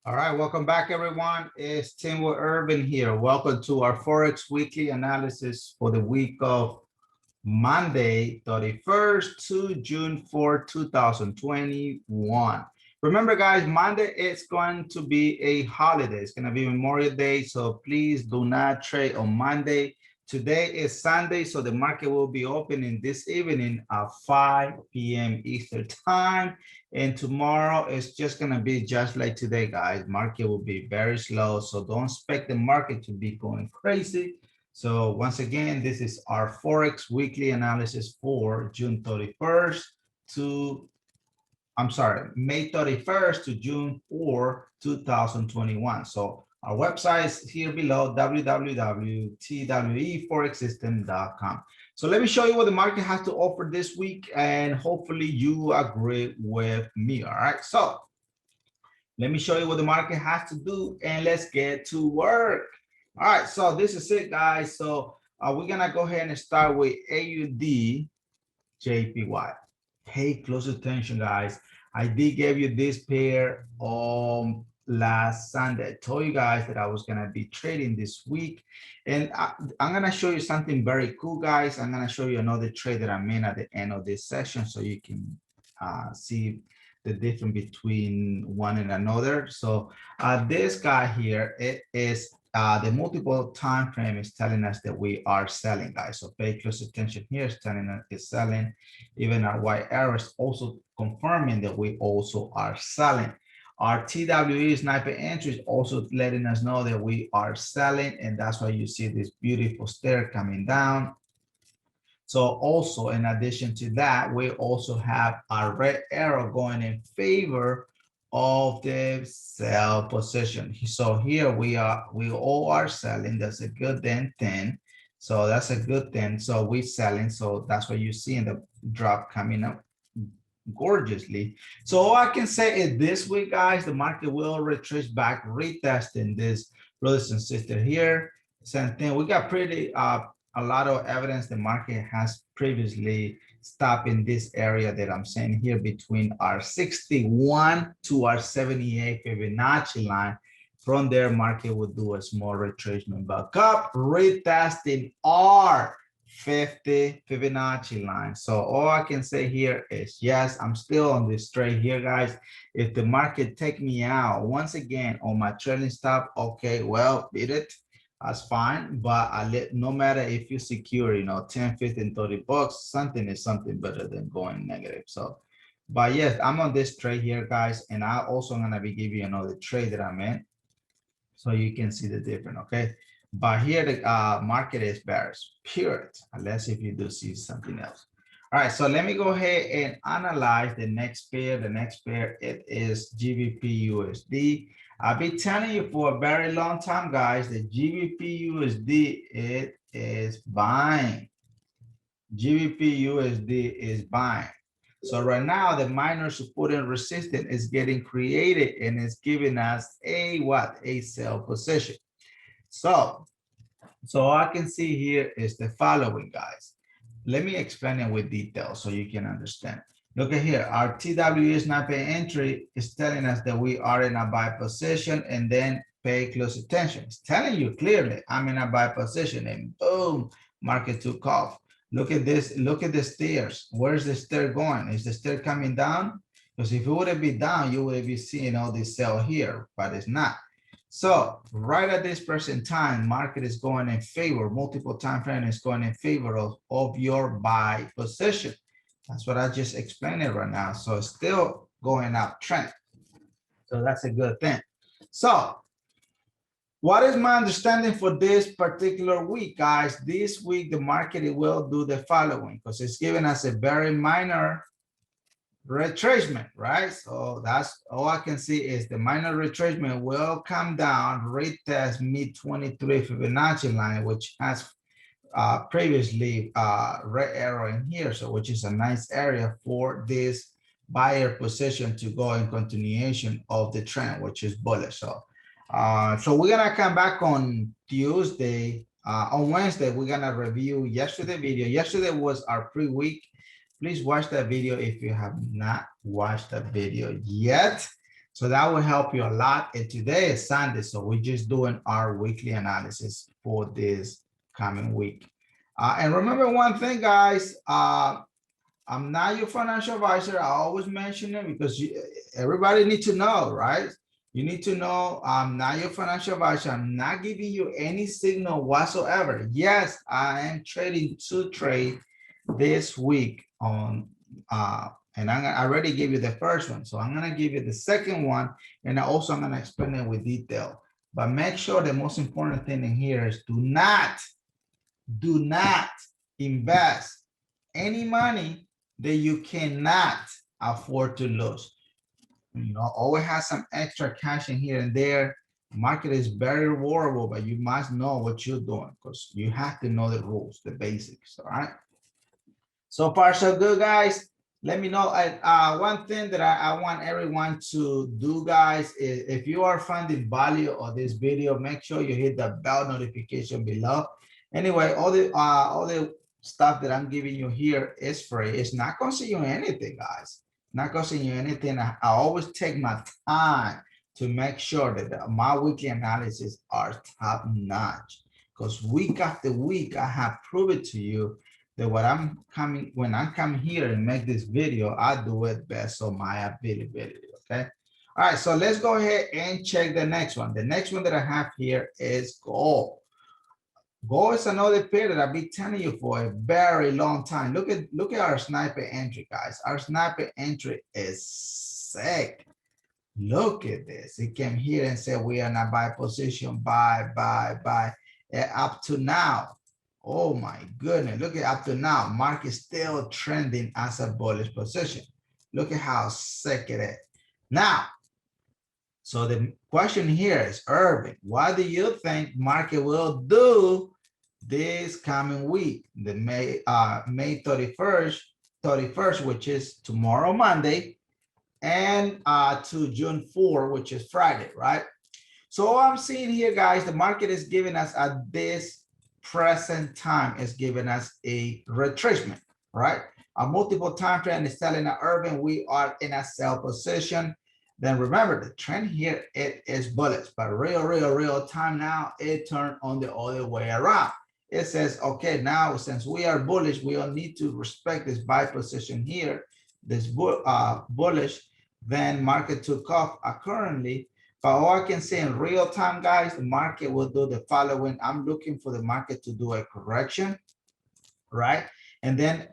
All right, welcome back, everyone. It's Teamwitherving here. Welcome to our Forex Weekly Analysis for the week of Monday, 31st to June 4, 2021. Remember, guys, Monday is going to be a holiday. It's going to be Memorial Day, so please do not trade on Monday. Today is Sunday, so the market will be opening this evening at 5 p.m. Eastern Time. And tomorrow is just going to be just like today, guys. Market will be very slow, so don't expect the market to be going crazy. So once again, this is our Forex Weekly Analysis for June 31st to, May 31st to June 4, 2021. So our website is here below, www.tweforexsystem.com. So let me show you what the market has to offer this week, and hopefully you agree with me, all right? So let me show you what the market has to do, and let's get to work. All right, so this is it, guys. So we're gonna go ahead and start with AUD JPY. Pay close attention, guys. I did give you this pair last Sunday. I told you guys that I was gonna be trading this week, and I'm gonna show you something very cool, guys. I'm gonna show you another trade that I made at the end of this session, so you can see the difference between one and another. So this guy here, it is the multiple time frame is telling us that we are selling, guys. So pay close attention here. It's telling us it's selling. Even our white arrow is also confirming that we also are selling. Our TWE sniper entry is also letting us know that we are selling, and that's why you see this beautiful stair coming down. So also, in addition to that, we also have a red arrow going in favor of the sell position. So here we all are selling. That's a good thing. So that's a good thing. So we're selling. So that's what you see in the drop coming up gorgeously. So all I can say is this week, guys, the market will retrace back, retesting this brothers and sisters here. Same thing. We got pretty a lot of evidence the market has previously stopped in this area that I'm saying here between our 61 to our 78 Fibonacci line. From there, market would do a small retracement back up, retesting our 50 Fibonacci line. So all I can say here is, yes, I'm still on this trade here, guys. If the market take me out once again on my trailing stop, okay, well, beat it. That's fine, but no matter if you secure, 10, 15, 30 bucks, something is something better than going negative. So, but yes, I'm on this trade here, guys, and I also am gonna be giving you another trade that I'm in, so you can see the difference, okay? But here the market is bearish, period, unless if you do see something else. All right, so let me go ahead and analyze the next pair. The next pair, it is GBP USD. I've been telling you for a very long time, guys, that GBP USD, it is buying. GBP USD is buying. So right now, the minor support and resistance is getting created, and it's giving us a what? A sell position. So all I can see here is the following, guys. Let me explain it with detail so you can understand. Look at here, our TWE sniper entry is telling us that we are in a buy position, and then pay close attention. It's telling you clearly, I'm in a buy position, and boom, market took off. Look at this, look at the stairs. Where's the stair going? Is the stair coming down? Because if it would have been down, you would be seeing all this sell here, but it's not. So right at this present time, market is going in favor, multiple time frame is going in favor of your buy position. That's what I just explained it right now. So it's still going up trend. So that's a good thing. So what is my understanding for this particular week, guys? This week, the market will do the following, because it's giving us a very minor retracement, right? So that's all I can see is the minor retracement will come down, retest mid 23 Fibonacci line, which has previously red arrow in here, so which is a nice area for this buyer position to go in continuation of the trend, which is bullish. So so we're gonna come back on Tuesday. On Wednesday, we're gonna review yesterday's video. Yesterday was our pre-week. Please watch that video if you have not watched that video yet. So that will help you a lot. And today is Sunday, so we're just doing our weekly analysis for this coming week. And remember one thing, guys, I'm not your financial advisor. I always mention it because everybody needs to know, right? You need to know I'm not your financial advisor. I'm not giving you any signal whatsoever. Yes, I am trading to trade this week on, and I already gave you the first one. So I'm going to give you the second one. And also I'm going to explain it with detail. But make sure the most important thing in here is do not invest any money that you cannot afford to lose. You know, always have some extra cash in here and there. Market is very rewardable, but you must know what you're doing because you have to know the rules, the basics. All right. So far, so good, guys. Let me know. One thing that I want everyone to do, guys, is if you are finding value of this video, make sure you hit the bell notification below. Anyway, all the stuff that I'm giving you here is free. It's not costing you anything, guys. Not costing you anything. I always take my time to make sure that my weekly analysis are top notch. Because week after week, I have proven to you that when I come here and make this video, I do it best on my ability, okay? All right, so let's go ahead and check the next one. The next one that I have here is gold. Gold is another pair that I've been telling you for a very long time. Look at our sniper entry, guys. Our sniper entry is sick. Look at this. It came here and said we are in a buy position, buy. Up to now. Oh my goodness, look at up to now. Market still trending as a bullish position. Look at how sick it is. Now, so the question here is, Irving, what do you think market will do this coming week? The May 31st, which is tomorrow, Monday, and to June 4, which is Friday, right? So all I'm seeing here, guys, the market is giving us at this present time is giving us a retracement, right? A multiple time trend is telling Irving we are in a sell position. Then remember the trend here, it is bullish, but real time now it turned on the other way around. It says, okay, now since we are bullish, we all need to respect this buy position here, this bullish. Then market took off currently. But all I can say in real time, guys, the market will do the following. I'm looking for the market to do a correction, right? And then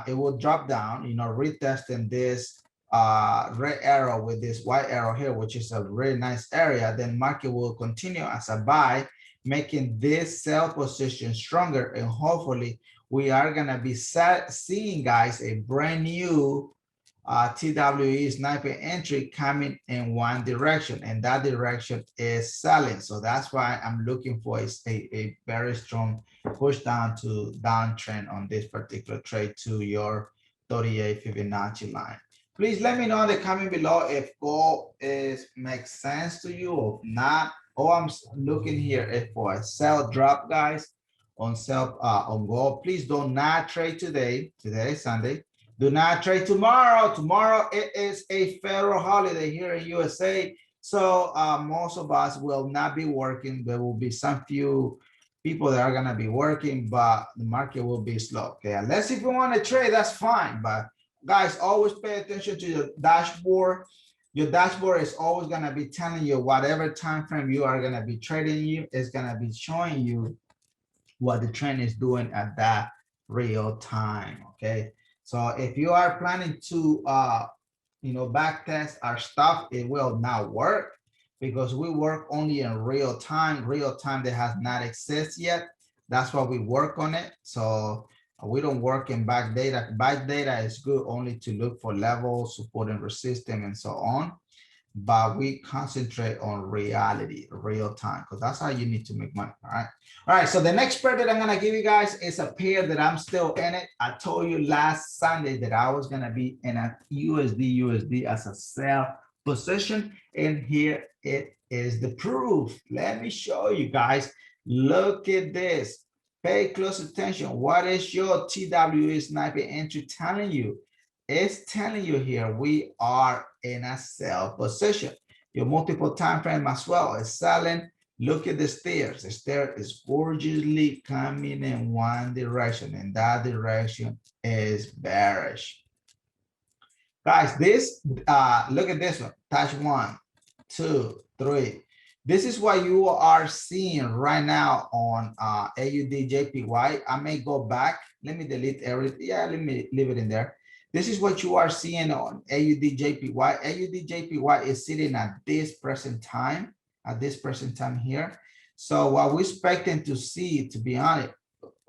it will drop down, you know, retesting this red arrow with this white arrow here, which is a really nice area. Then market will continue as a buy, making this sell position stronger. And hopefully we are going to be seeing, guys, a brand new TWE sniper entry coming in one direction, and that direction is selling. So that's why I'm looking for a very strong push down to downtrend on this particular trade to your 38 Fibonacci line. Please let me know in the comment below if gold makes sense to you or not. All I'm looking here is for a sell drop, guys, on gold. Please do not trade today. Today is Sunday. Do not trade tomorrow. Tomorrow it is a federal holiday here in USA. So most of us will not be working. There will be some few people that are going to be working, but the market will be slow. Okay, unless if you want to trade, that's fine. But guys, always pay attention to your dashboard. Your dashboard is always going to be telling you whatever time frame you are going to be trading, you is going to be showing you what the trend is doing at that real time. Okay. So if you are planning to, you know, back test our stuff, it will not work because we work only in real time that has not existed yet. That's why we work on it. So we don't work in back data. Back data is good only to look for levels, support and resistance and so on. But we concentrate on reality, real time, because that's how you need to make money. All right, so the next pair that I'm going to give you guys is a pair that I'm still in it. I told you last Sunday that I was going to be in a USD as a sell position, and here it is the proof. Let me show you guys. Look at this. Pay close attention. What is your TWE sniper entry telling you? It's telling you here we are in a sell position. Your multiple time frame as well is selling. Look at the stairs. The stair is gorgeously coming in one direction, and that direction is bearish. Guys, this, look at this one. Touch 1, 2, 3. This is what you are seeing right now on AUD JPY. I may go back. Let me delete everything. Yeah, let me leave it in there. This is what you are seeing on AUD JPY. AUD JPY is sitting at this present time, here. So what we're expecting to see, to be honest,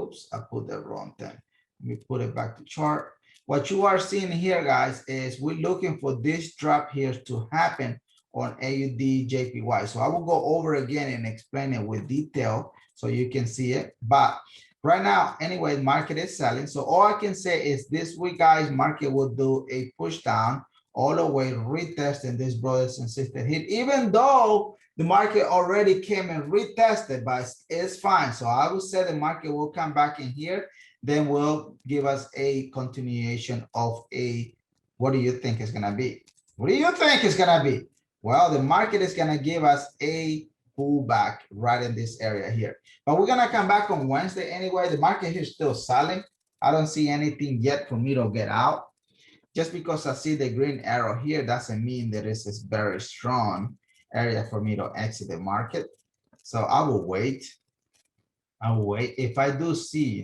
oops, I put the wrong thing. Let me put it back to chart. What you are seeing here, guys, is we're looking for this drop here to happen on AUD JPY. So I will go over again and explain it with detail so you can see it. But right now, anyway, market is selling. So all I can say is this week, guys, market will do a push down all the way, retesting this brothers and sisters hit, even though the market already came and retested, but it's fine. So I would say the market will come back in here, then will give us a continuation of a, what do you think is gonna be? What do you think is gonna be? Well, the market is gonna give us a pullback right in this area here. But we're gonna come back on Wednesday anyway. The market here is still selling. I don't see anything yet for me to get out. Just because I see the green arrow here doesn't mean that this is very strong area for me to exit the market. So I will wait. I will wait. If I do see,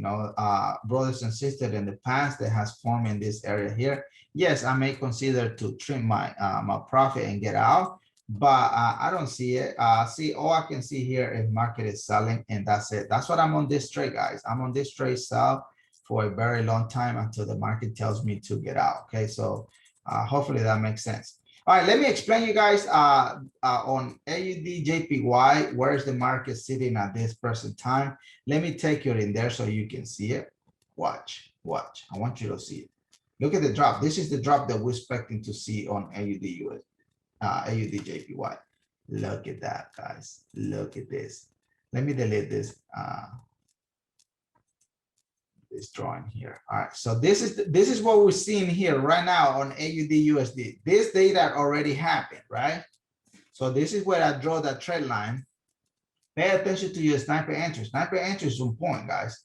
brothers and sisters in the past that has formed in this area here, yes, I may consider to trim my my profit and get out, but I don't see it. See, all I can see here is market is selling, and that's it. That's what I'm on this trade, guys. I'm on this trade sell for a very long time until the market tells me to get out. Okay, so hopefully that makes sense. All right, let me explain you guys on AUD JPY, where is the market sitting at this present time. Let me take you in there so you can see it. Watch. I want you to see it. Look at the drop. This is the drop that we're expecting to see on AUD JPY. Look at that, guys. Look at this. Let me delete this drawing here. All right, so this is what we're seeing here right now on AUD USD. This data already happened, right? So this is where I draw that trend line. Pay attention to your sniper entry. Sniper entry is on point, guys.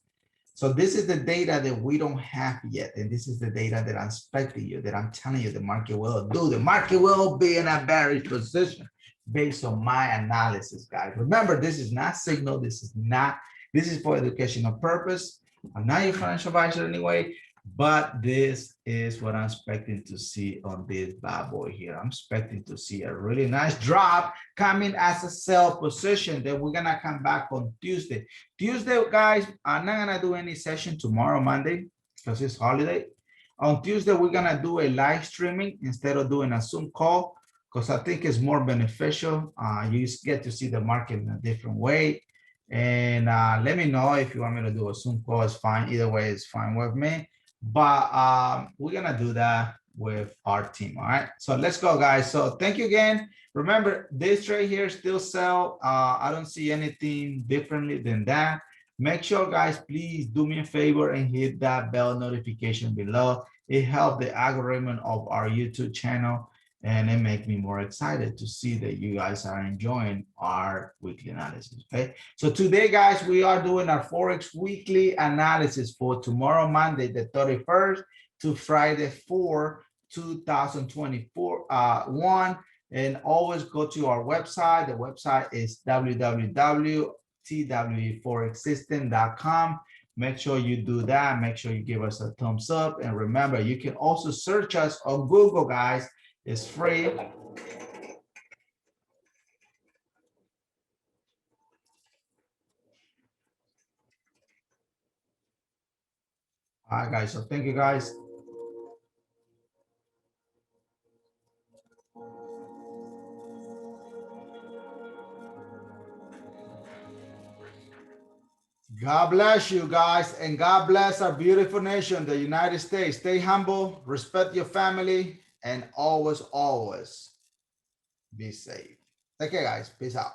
So this is the data that we don't have yet, and this is the data that I'm expecting you, that I'm telling you the market will do. The market will be in a bearish position based on my analysis, guys. Remember, this is not signal. This is for educational purpose. I'm not your financial advisor anyway, but this is what I'm expecting to see on this bad boy here. I'm expecting to see a really nice drop coming as a sell position. Then we're gonna come back on Tuesday. Tuesday, guys, I'm not gonna do any session tomorrow, Monday, because it's holiday. On Tuesday, we're gonna do a live streaming instead of doing a Zoom call, because I think it's more beneficial. You get to see the market in a different way. And let me know if you want me to do a Zoom call. It's fine. Either way, it's fine with me. But we're going to do that with our team. All right. So let's go, guys. So thank you again. Remember, this trade here still sell. I don't see anything differently than that. Make sure, guys, please do me a favor and hit that bell notification below. It helps the algorithm of our YouTube channel, and it makes me more excited to see that you guys are enjoying our weekly analysis. Okay, so today, guys, we are doing our Forex weekly analysis for tomorrow, Monday, the 31st to Friday, 4, 2024. And always go to our website. The website is www.twforexsystem.com. Make sure you do that. Make sure you give us a thumbs up. And remember, you can also search us on Google, guys. It's free. All right, guys. So thank you, guys. God bless you guys, and God bless our beautiful nation, the United States. Stay humble, respect your family, and always be safe. Take care, guys. Peace out.